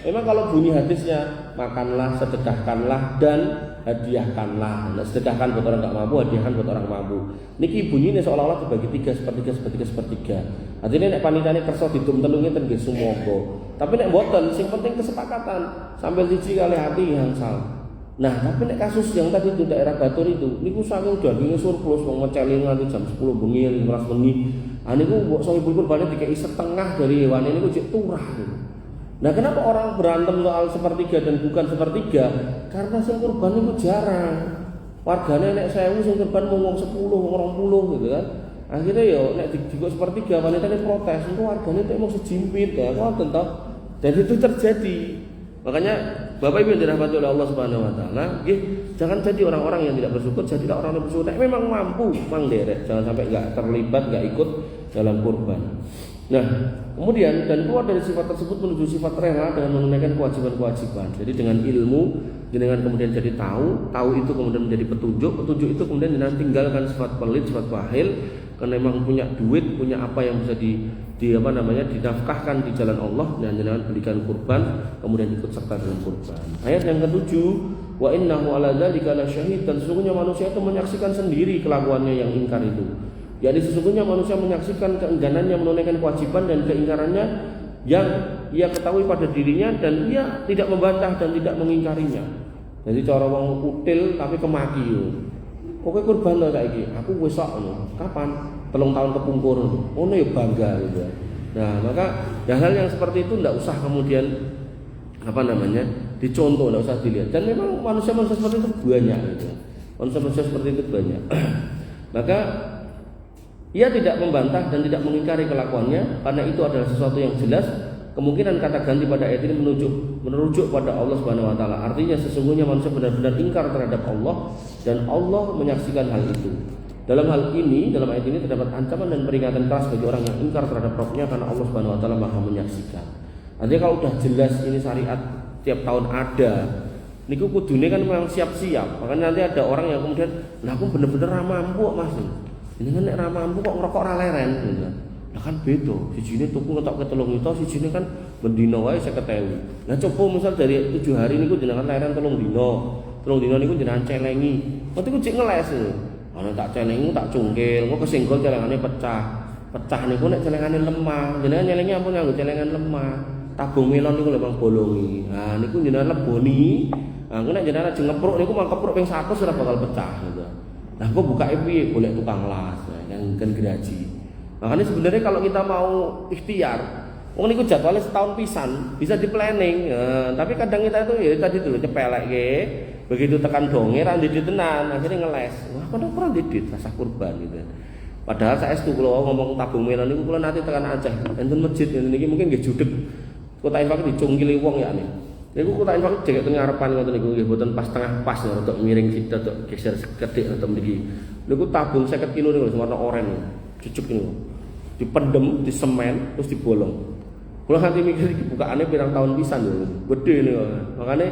Speaker 1: Memang kalau bunyi hadisnya makanlah, sedekahkanlah dan hadiahkanlah. Nah, sedekahkan buat orang enggak mampu, hadiahkan buat orang mampu. Niki bunyinya seolah-olah dibagi 3 sepertiga. Artinya nek panitane kersa didum telunge ten nggih sumoga. Tapi nek mboten sing penting kesepakatan sambil siji kali hati yang salah. Nah, tapi nek kasus yang tadi itu daerah Batur itu, niku saking dagingnya surplus, wong ngeceli nganti jam 10 bengi, 15 bengi. Ah niku mbok sahibul kurbane dikai setengah dari hewan niku cek turah. Nah, kenapa orang berantem soal sepertiga dan bukan sepertiga? Karena sing kurban niku jarang. Wargane nek 1000 sing kurban mung 10, 20 gitu kan. Akhirnya yo nek dikok sepertiga wanitane protes, itu wargane tek mung sejimpit ya, ngoten to. Dan itu terjadi. Makanya Bapak Ibu yang dirahmati oleh Allah Subhanahu wa taala, jangan jadi orang-orang yang tidak bersyukur, jadilah orang yang bersyukur. Memang mampu, mang derek, jangan sampai enggak terlibat, enggak ikut dalam kurban. Nah, kemudian dan keluar dari sifat tersebut menuju sifat rela dengan menunaikan kewajiban-kewajiban. Jadi dengan ilmu, dengan kemudian jadi tahu itu kemudian menjadi petunjuk itu kemudian dengan tinggalkan sifat pelit, sifat bahil, karena memang punya duit, punya apa yang bisa dinafkahkan di jalan Allah, dan dengan berikan kurban, kemudian ikut serta dalam kurban. Ayat yang ketujuh, wa innahu ala dzalika lasyahid, dan sesungguhnya manusia itu menyaksikan sendiri kelakuannya yang ingkar itu. Jadi sesungguhnya manusia menyaksikan keengganannya menunaikan kewajiban dan keingkarannya yang ia ketahui pada dirinya, dan ia tidak membantah dan tidak mengingkarinya. Jadi cara wong util tapi kemaki yo. Kowe kurban to saiki, aku wis sok ngono. Kapan? 3 tahun kepungkur. Ngono ya bangga gitu. Nah, maka hal-hal yang seperti itu tidak usah kemudian dicontoh, tidak usah dilihat. Dan memang manusia-manusia seperti itu banyak gitu. Manusia-manusia seperti itu banyak. Maka ia tidak membantah dan tidak mengingkari kelakuannya, karena itu adalah sesuatu yang jelas. Kemungkinan kata ganti pada ayat ini merujuk pada Allah Subhanahu wa taala. Artinya sesungguhnya manusia benar-benar ingkar terhadap Allah, dan Allah menyaksikan hal itu. Dalam hal ini, dalam ayat ini terdapat ancaman dan peringatan keras bagi orang yang ingkar terhadap Rabb-nya, karena Allah Subhanahu wa taala Maha menyaksikan. Artinya kalau udah jelas ini syariat tiap tahun ada, niku kudune kan memang siap-siap. Makanya nanti ada orang yang kemudian, "Lah aku bener-bener ra mampu kok, Mas." Ini kan nek ra mampu kok ngerokok ra leren gitu. Lah kan beda, sijine tuku ngetok ke 3 juta, sijine kan bendina wae 50.000. Lah coba misal dari 7 hari niku jenengan leren 3 dina. 3 dina niku jenengan celengi. Nanti ku cek ngeles. Ana tak celengi tak cungkil, kok kesenggol celengane pecah. Pecah niku nek celengane lemah, jenengan nyelengi ampun nganggo celengan lemah. Tabung melon niku lho Bang bolongi. Nah niku jenengan leboni. Nah nek jenengan ajeng ngepruk niku mang kepruk ping 100 ora bakal pecah gitu. Nah kok bukake piye golek tukang las yang kan graji. Makanya sebenarnya kalau kita mau ikhtiar, wong niku jadwalnya setahun pisan, bisa di planning. Tapi kadang kita itu ya tadi dulu cepelek ge, begitu tekan donge ra ndidit tenan, akhirnya ngeles. Wah, padahal kurang ndidit rasa kurban gitu. Padahal saestu kula ngomong tabung melon niku kula nanti tekan Aceh, enten masjid niki mungkin nggih judeg. Kota infak dicungkili wong ya nih. Niku kota infak jek teng ngarepan ngoten niku nggih mboten pas tengah pas rada miring sithik rada geser sekedhik rada mriki. Niku tabung 50 kilo niku warna oranye. Cucuk niku. Dipendem, disemen, terus dibolong. Kula nanti mikir iki bukaane pirang tahun pisan lho. Gede niku. Makane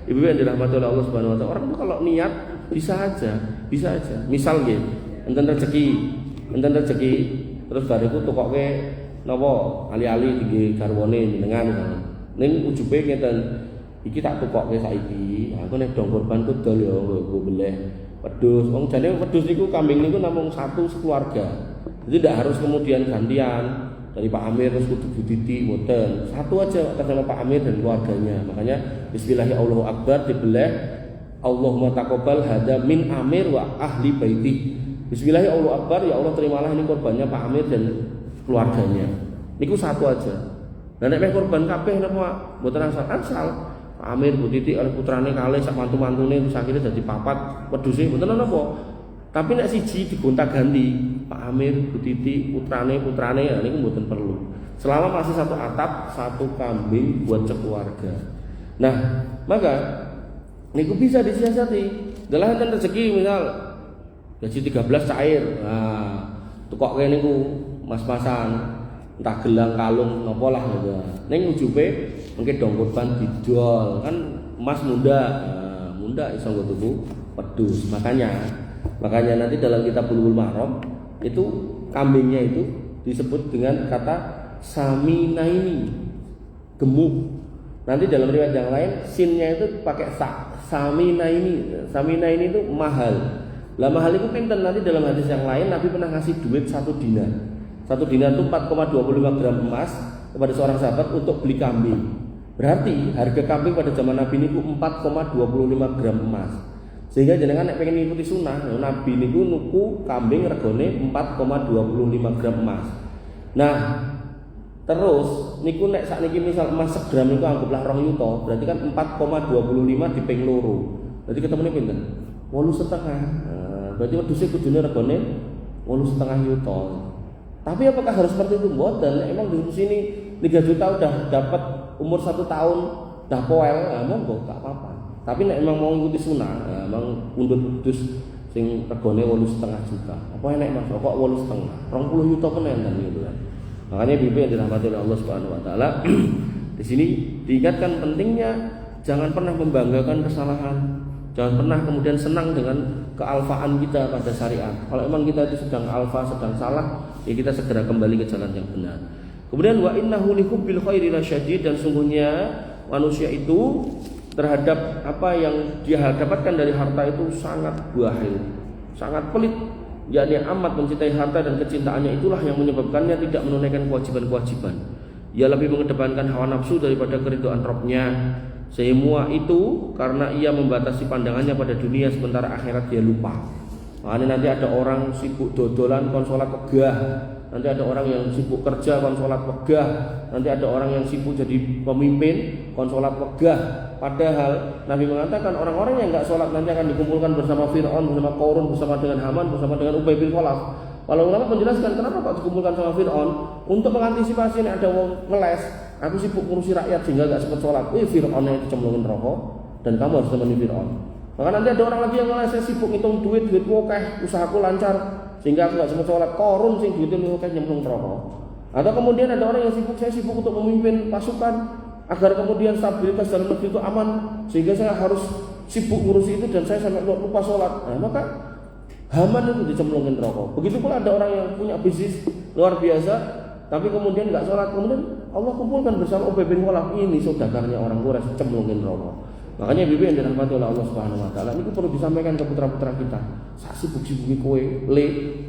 Speaker 1: ibu yang dirahmati oleh Allah Subhanahu wa taala, orang itu kalau niat bisa aja. Misal nggih, enten rezeki, terus bariku tukoke napa ali-ali tinggi garwane jenengan. Ning ujube ngeten, iki tak tukoke saiki. Aku nek dong kurban kudol ya nggo beleh wedhus. Wong jane wedhus niku kambing niku namung satu sekeluarga. Jadi tidak harus kemudian gantian dari Pak Amir terus kudu Bu Titi mboten. Satu aja atas nama Pak Amir dan keluarganya. Makanya bismillahirrahmanirrahim Allahu Akbar dibeleh Allahumma taqabbal hada min Amir wa ahli baiti. Bismillahirrahmanirrahim Allahu Akbar, ya Allah terimalah ini korbannya Pak Amir dan keluarganya. Niku satu aja. Lah nek korban kabeh napa mboten asal. Pak Amir, Bu Titi, oleh putrane kalih sak mantu-mantune terus akhirnya dadi papat wedhuse mboten napa. Tapi nek siji digonta-ganti, Pak Amir, Bu Titi, putrane ya niku mboten perlu. Selama masih satu atap, satu kambing buat sekeluarga. Nah, maka niku bisa disiasati. Dalah enten rezeki misal gaji 13 cair. Nah, tukoke niku mas-masan entah gelang kalung napa lah gitu. Ning ujube mengke dong kurban didol kan emas munda. Nah, munda iso nggo tuku wedhus. Makanya nanti dalam kitab Bulughul Maram itu kambingnya itu disebut dengan kata saminaini, gemuk. Nanti dalam riwayat yang lain sinnya itu pakai saminaini. Saminaini itu mahal. Lah mahal itu pinten, nanti dalam hadis yang lain Nabi pernah ngasih duit 1 dinar. 1 dinar itu 4,25 gram emas kepada seorang sahabat untuk beli kambing. Berarti harga kambing pada zaman Nabi ini 4,25 gram emas. Sehingga jenengan nek pengen ngikuti sunnah, Nabi niku nuku kambing regane 4,25 gram emas. Nah, terus niku nek sakniki misal emas segram niku anggaplah 2 yuta, berarti kan 4,25 diping loro. Berarti ketemune pinten? 8,5. Nah, berarti wedhuse kudune regane 8,5 yuta. Tapi apakah harus seperti itu? Mboten. Emang di sini 3 juta udah dapat umur 1 tahun dah poel, nah, monggo gak apa-apa. Tapi nek emang mau ngikuti sunnah, nah, emang undut wedhus sing regane 8,5 juta. Apa enek Mas? Kok 8,5? 20 juta kenen kan gitu kan. Makanya Bibi yang dirahmati oleh Allah Subhanahu wa taala di sini diingatkan pentingnya jangan pernah membanggakan kesalahan. Jangan pernah kemudian senang dengan kealfaan kita pada syariat. Kalau memang kita itu sedang alfa, sedang salah, ya kita segera kembali ke jalan yang benar. Kemudian wa innahu lihubbil khairi lasyadid, dan sungguhnya manusia itu terhadap apa yang dia dapatkan dari harta itu sangat bakhil, sangat pelit. Yakni amat mencintai harta, dan kecintaannya itulah yang menyebabkannya tidak menunaikan kewajiban-kewajiban. Ia lebih mengedepankan hawa nafsu daripada keridhaan Rabb-nya. Semua itu karena ia membatasi pandangannya pada dunia, sementara akhirat dia lupa. Makanya nanti ada orang sibuk dodolan kon sholat wegah, nanti ada orang yang sibuk kerja kon sholat wegah, nanti ada orang yang sibuk jadi pemimpin kon sholat wegah. Padahal Nabi mengatakan orang-orang yang enggak sholat nanti akan dikumpulkan bersama Fir'aun, bersama Qarun, bersama dengan Haman, bersama dengan Ubay bin Khalaf. Kalau ulama menjelaskan kenapa kok dikumpulkan sama Fir'aun, untuk mengantisipasi ini ada wong ngeles, aku sibuk ngurusi rakyat sehingga gak sempat sholat. Fir'aun yang kecemplungin rokok, dan kamu harus temani Fir'aun. Maka nanti ada orang lagi yang ngeles, saya sibuk ngitung duitku oke, usahaku lancar sehingga aku gak sempat sholat. Qarun sing duitnya oke nyemplung rokok. Atau kemudian ada orang yang sibuk, saya sibuk untuk memimpin pasukan agar kemudian stabilitas dalam negeri itu aman, sehingga saya harus sibuk ngurusi itu dan saya sampai lupa sholat. Nah, maka Haman itu dicemplungin rokok. Begitu pula ada orang yang punya bisnis luar biasa, tapi kemudian nggak sholat, kemudian Allah kumpulkan bersama Ubay bin Khalaf, ini saudagarnya orang Quraisy cemplungin rokok. Makanya bibi yang dirahmati oleh Allah Subhanahu Wa Taala, ini perlu disampaikan ke putra-putra kita. Sak sibuk-sibuki kowe, le,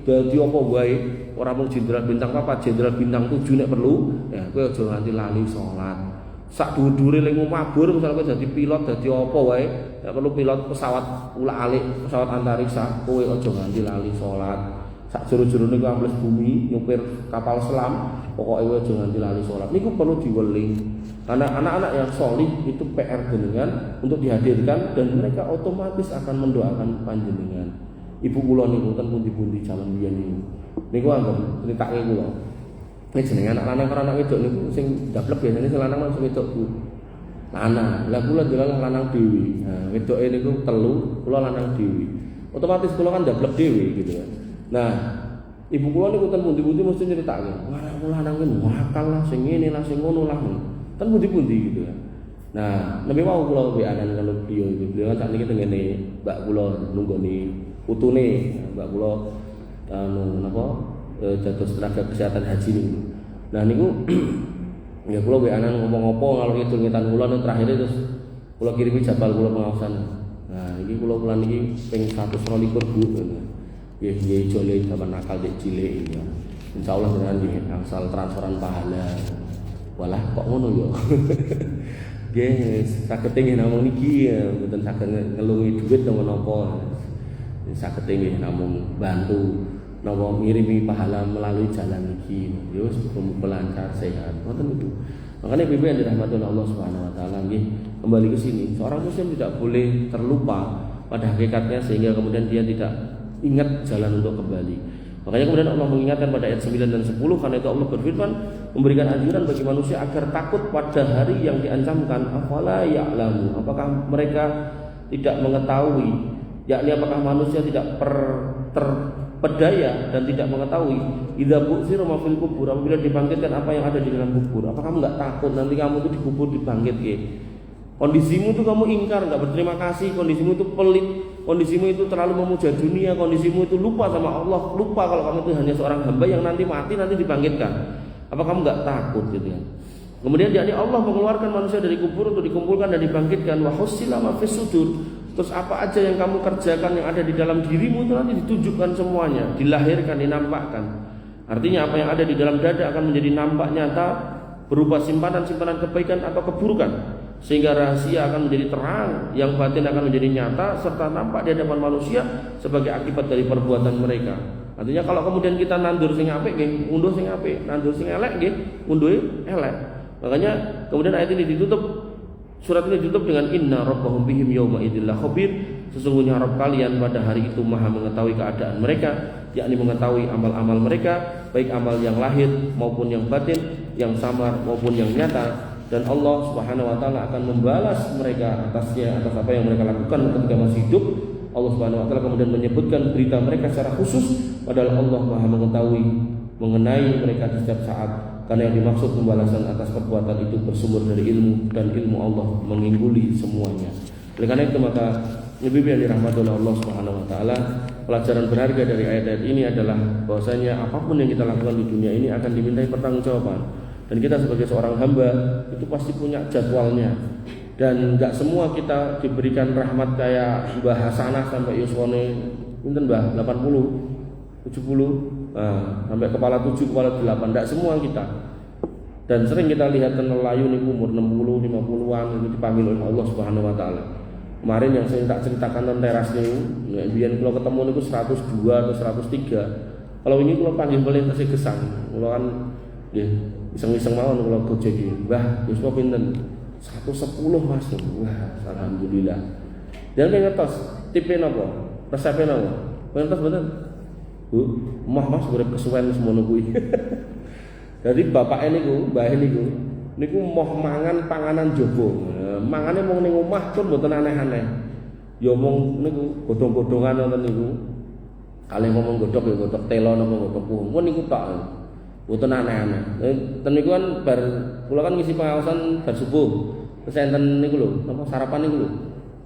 Speaker 1: dadi apa wae, ora mung jenderal bintang 4, jenderal bintang 7 nek perlu, ya kowe aja nganti lali sholat. Sak dhuwur-dhuwure lek mabur, misalnya kowe dadi pilot, dadi apa wae, nek perlu pilot pesawat ulak-alik, pesawat antariksa, kowe aja nganti lali sholat. Sak jero-jerone kowe ambles bumi, nyupir kapal selam, pokoke kowe aja nganti lali sholat. Niku perlu diweling. Karena anak-anak yang solih itu PR jenengan untuk dihadirkan, dan mereka otomatis akan mendoakan panjenengan. Ibu kula niku ten pundi-pundi jaman biyen niku. Niku anggen critake kula. Nek jenengan anak lanang karo anak wedok niku sing dablek biasane sing lanang sing wedok Bu. Lanang. Lah kula ndelok lanang dhewe. Nah, wedoke niku telu, kula lanang dhewe. Otomatis kula kan dablek dhewe gitu kan. Nah, ibu kula niku ten pundi-pundi mesti nyeritake. Wah, kula lanang ki wakal lah, sing ngene lah, sing ngono lah. Kan pundi-pundi gitu ya. Nah, lebih mau kula weanan kalau beliau itu. Beliau kan sakniki tengene mbak kula nunggoni putune, mbak kula napa dados tenaga kesehatan haji niku. Nah niku ya kula weanan ngomong-ngopo ngalor ngidul ngetan kula nek terakhir terus kula kirimi jadwal kula pengawasan. Nah, iki kula niki ping 122 Bu. Nggih jole zaman nakal dek cilik ya. Insyaallah dengan nggih angsal transferan pahala. Walah kok ngono yo. Nggih, saged nggih namung niki mboten saged ngelungi dhuwit napa-napa. Saged nggih namung bantu napa ngirimi pahala melalui jalan niki. Yo muga lancar sehat. Ngoten itu. Makanya Bibi yang dirahmati oleh Allah Subhanahu wa taala nggih kembali ke sini. Seorang muslim tidak boleh terlupa pada hakikatnya sehingga kemudian dia tidak ingat jalan untuk kembali. Makanya kemudian Allah mengingatkan pada ayat 9 dan 10, karena itu Allah berfirman memberikan anjuran bagi manusia agar takut pada hari yang diancamkan. Afala ya'lamu, apakah mereka tidak mengetahui, yakni apakah manusia tidak terpedaya dan tidak mengetahui idza bu'tsira ma fil kubur, apabila dibangkitkan apa yang ada di dalam kubur. Apakah kamu enggak takut nanti kamu itu dikubur dibangkit ke? Kondisimu itu kamu ingkar, enggak berterima kasih, kondisimu itu pelit, kondisimu itu terlalu memuja dunia, kondisimu itu lupa sama Allah, lupa kalau kamu itu hanya seorang hamba yang nanti mati nanti dibangkitkan. Apa kamu enggak takut gitu ya? Kemudian yakni Allah mengeluarkan manusia dari kubur untuk dikumpulkan dan dibangkitkan. Wa husila ma fis sudur. Terus apa aja yang kamu kerjakan yang ada di dalam dirimu itu nanti ditunjukkan semuanya, dilahirkan, dinampakkan. Artinya apa yang ada di dalam dada akan menjadi nampak nyata berupa simpanan-simpanan kebaikan atau keburukan, sehingga rahasia akan menjadi terang, yang batin akan menjadi nyata serta nampak di hadapan manusia sebagai akibat dari perbuatan mereka. Artinya kalau kemudian kita nandur sing apik nggih, unduh sing apik, nandur sing elek nggih, unduhe elek. Makanya kemudian ayat ini ditutup, surat ini ditutup dengan inna rabbahum bihim yauma idzil khabir. Sesungguhnya Rabb kalian pada hari itu Maha mengetahui keadaan mereka, yakni mengetahui amal-amal mereka, baik amal yang lahir maupun yang batin, yang samar maupun yang nyata. Dan Allah Subhanahu wa taala akan membalas mereka atasnya, atas apa yang mereka lakukan ketika masih hidup. Allah Subhanahu wa taala kemudian menyebutkan berita mereka secara khusus, padahal Allah Maha mengetahui mengenai mereka di setiap saat, karena yang dimaksud pembalasan atas perbuatan itu bersumber dari ilmu, dan ilmu Allah mengungguli semuanya. Oleh karena itu maka Ibu yang dirahmati oleh Allah Subhanahu wa taala, pelajaran berharga dari ayat-ayat ini adalah bahwasanya apapun yang kita lakukan di dunia ini akan dimintai pertanggungjawaban. Dan kita sebagai seorang hamba itu pasti punya jadwalnya. Dan enggak semua kita diberikan rahmat kayak Mbah Hasanah sampai yuswane pinten Mbah 80, 70, sampai kepala 7, kepala 8. Enggak semua kita. Dan sering kita lihat nelayu niku umur 60, 50-an itu dipanggil oleh Allah Subhanahu wa taala. Kemarin yang saya tak ceritakan tentang teras niku, biyen kula ketemu niku 102 atau 103. Kalau ini kula panggil balik tasih gesang. Kula kan nggih iseng-iseng mawon kula gojeki. Mbah, wis pinten? 110 Mas. Wah, alhamdulillah. Dan ngertos tipe napa? Resepe napa? Ngertos mboten? Bu, Mas urip kesuwen semono kuwi. Jadi bapak niku, mbah niku moh mangan panganan jowo. Mangane mung ning omah pun mboten aneh-aneh. Ya mung niku godhong-godhongan wonten niku. Kalih ngomong godhog ya godhog telo napa godhog puhung. Pun niku tok. Mboten aneh-aneh. Ten niku kan bar kula kan ngisi pengawasan bar subuh. Terus enten niku lho, napa sarapan niku lho.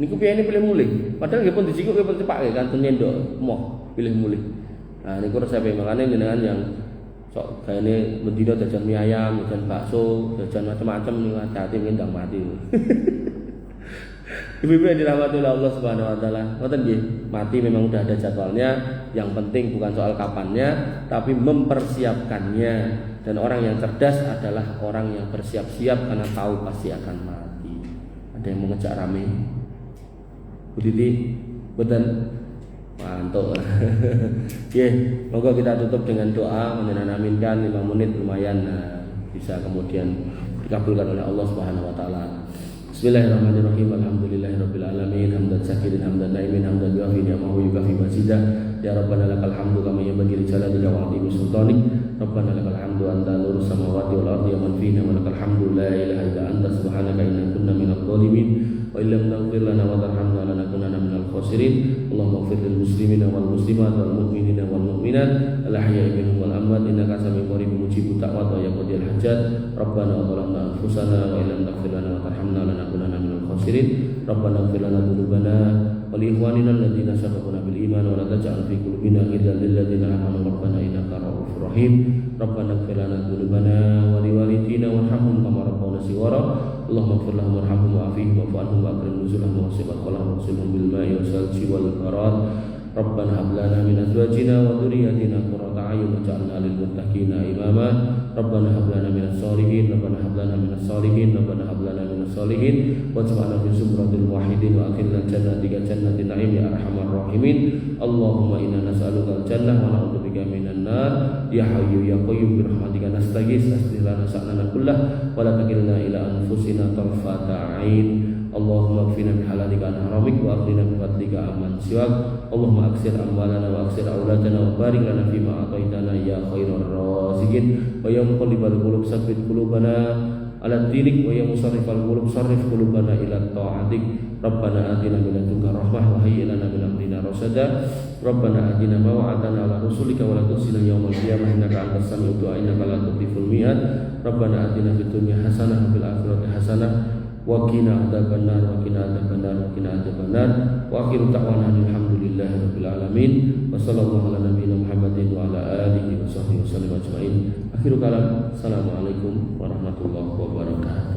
Speaker 1: Niku piyene pilih mulih. Padahal nggih pun dijikuk nggih pun cepake kan nyendok moh pilih mulih. Nah niku resepe makane jenengan yang sok kayaknya bendino jajan mie ayam, jajan bakso, jajan macam-macam nih hati-hati ngendang mati. Ibu-ibu yang dirahmati oleh Allah Subhanahu wa taala, ngoten nggih, mati memang udah ada jadwalnya, yang penting bukan soal kapannya, tapi mempersiapkannya. Dan orang yang cerdas adalah orang yang bersiap-siap karena tahu pasti akan mati. Ada yang mau ngejak rame? Bu Titi, betul? Mantuk. Moga kita tutup dengan doa, menyaminkan 5 menit lumayan bisa kemudian dikabulkan oleh Allah Subhanahu wa taala. Bismillahirrahmanirrahim. Alhamdulillahirabbil alamin. Hamdan syakirin hamdan naimin hamdan yuafi ni'amahu yukafi mazidah. Ya Rabbana lakal hamdu kama yanbaghi li jalalikal wa 'azimi sultanik. Rabbana lakal hamdu anta nurus samawati wal ardi wa man fihinna wa lakal hamdu la ilaha illa anta subhanaka inna kunna minadh dhalimin. Wa illam taghfir lana wa tarhamna lanakunanna minal khasirin. Allahumma ighfir lil muslimina wal muslimat wal mu'minina wal mu'minat al ahya'i minhum wal amwat innaka sami'un qaribun mujibud da'wat wa ya qadiyal hajat. Rabbana zalamna anfusana wa illam taghfir lana wa tarhamna lanakunanna minal khasirin. Rabbana ighfir lana dhunubana wa li ikhwanina alladziina sabaquna bil iman wa la taj'al fi qulubina ghillan lil ladziina amanu rabbana innaka ra'ufur rahim. Rabbana ighfir lana dhunubana wa li walidina warhamhum kama rabbawna shighara. Allahumma ighfir lahum warhamhum wa'afihim wa'fu anhum wa akrim nuzulahum wa sibah qalahum wasilhum bil ma'i wa salji wal barad. Rabbana hab lana min azwajina wa dhurriyyatina qurrata a'yun waj'alna lil muttaqina imama. Rabbana hab lana minas sholihin, Rabbana hab lana minas sholihin, Rabbana hab lana minas sholihin waj'alna fi zumratil muwahhidin wa akhilna jannatika jannatin na'im ya arhamar rahimin. Allahumma inna nas'aluka al-jannah wa na'udzubika minan nar. Ya hayyu ya qayyum bi rahmatika nastaghits aslih lana sha'nana kullah wa la takilna ila anfusina tarfata 'ain. Allahumma kfina bihalalika an haramik wa aqina bi fadlika amman siwak. Allahumma aksir amwalana wa aksir auladana wa barik lana fima ataitana ya khairar raziqin. Wa ya muqallibal qulub tsabbit qulubana ala dinik wa ya musarrifal qulub sarrif qulubana ila ta'atik. Rabbana atina min ladunka rahmah wa hayyi lana min amrina rasada. Rabbana atina ma wa'adtana ala rusulika wa la tukhzina yawmal qiyamah innaka antas sami'ud du'a innaka la tukhliful mi'ad. Rabbana atina fid dunya hasanah wa fil akhirati hasanah wa qina adzabannar wa qina adzabannar wa qina adzabannar. Wa akhiru da'wana alhamdulillahi rabbil alamin. Wa sallallahu ala nabiyyina Muhammadin wa ala alihi wa sahbihi wasallam ajmain. Akhiru kalam. Assalamualaikum warahmatullahi wabarakatuh.